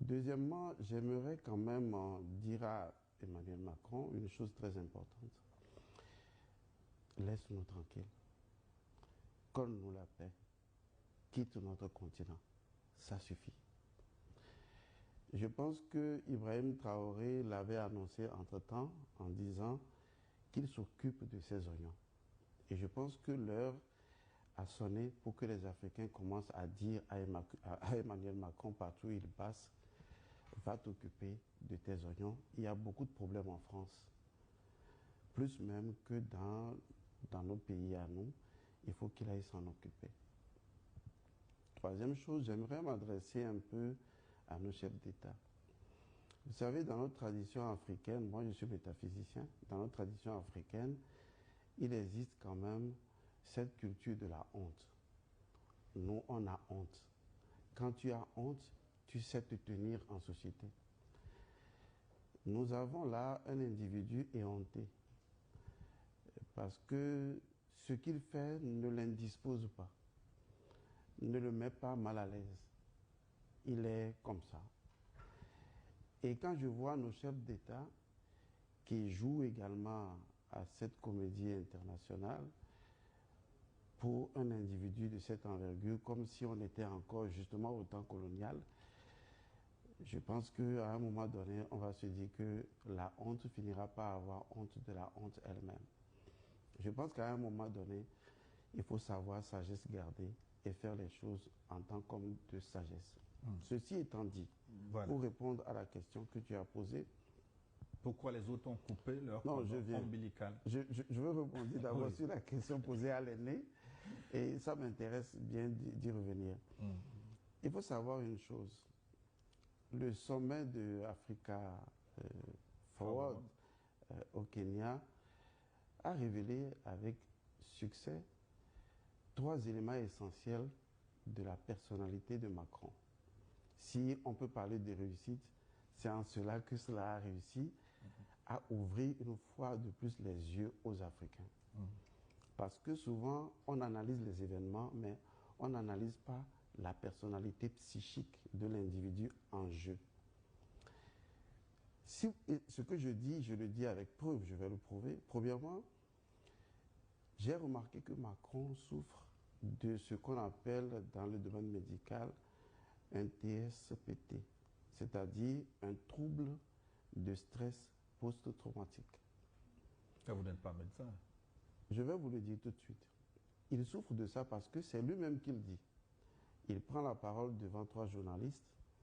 Deuxièmement, j'aimerais quand même dire à Emmanuel Macron une chose très importante. Laisse-nous tranquilles. Colle-nous la paix. Quitte notre continent. Ça suffit. Je pense que Ibrahim Traoré l'avait annoncé entre-temps en disant qu'il s'occupe de ses oignons. Et je pense que l'heure a sonné pour que les Africains commencent à dire à Emmanuel Macron partout où il passe, va t'occuper de tes oignons. Il y a beaucoup de problèmes en France. Plus même que dans nos pays à nous, il faut qu'il aille s'en occuper. Troisième chose, j'aimerais m'adresser un peu à nos chefs d'État. Vous savez, dans notre tradition africaine, moi je suis métaphysicien, dans notre tradition africaine, il existe quand même cette culture de la honte. Nous, on a honte. Quand tu as honte, tu sais te tenir en société. Nous avons là un individu éhonté, parce que ce qu'il fait ne l'indispose pas, ne le met pas mal à l'aise. Il est comme ça. Et quand je vois nos chefs d'État qui jouent également à cette comédie internationale pour un individu de cette envergure, comme si on était encore justement au temps colonial, je pense qu'à un moment donné, on va se dire que la honte finira par avoir honte de la honte elle-même. Je pense qu'à un moment donné, il faut savoir sagesse garder et faire les choses en tant qu'homme de sagesse. Ceci étant dit, voilà, pour répondre à la question que tu as posée, pourquoi les autres ont coupé leur cordon ombilical? Je veux répondre d'abord sur la question posée à l'aîné, et ça m'intéresse bien d'y revenir. Il faut savoir une chose. Le sommet de Africa Forward au Kenya a révélé avec succès 3 éléments essentiels de la personnalité de Macron. Si on peut parler de réussite, c'est en cela que cela a réussi à ouvrir une fois de plus les yeux aux Africains. Parce que souvent, on analyse les événements, mais on n'analyse pas la personnalité psychique de l'individu en jeu. Si, ce que je dis, je le dis avec preuve, je vais le prouver. Premièrement, j'ai remarqué que Macron souffre de ce qu'on appelle dans le domaine médical un TSPT, c'est-à-dire un trouble de stress post-traumatique. Vous n'êtes pas médecin. Je vais vous le dire tout de suite. Il souffre de ça parce que c'est lui-même qui le dit. Il prend la parole devant 3 journalistes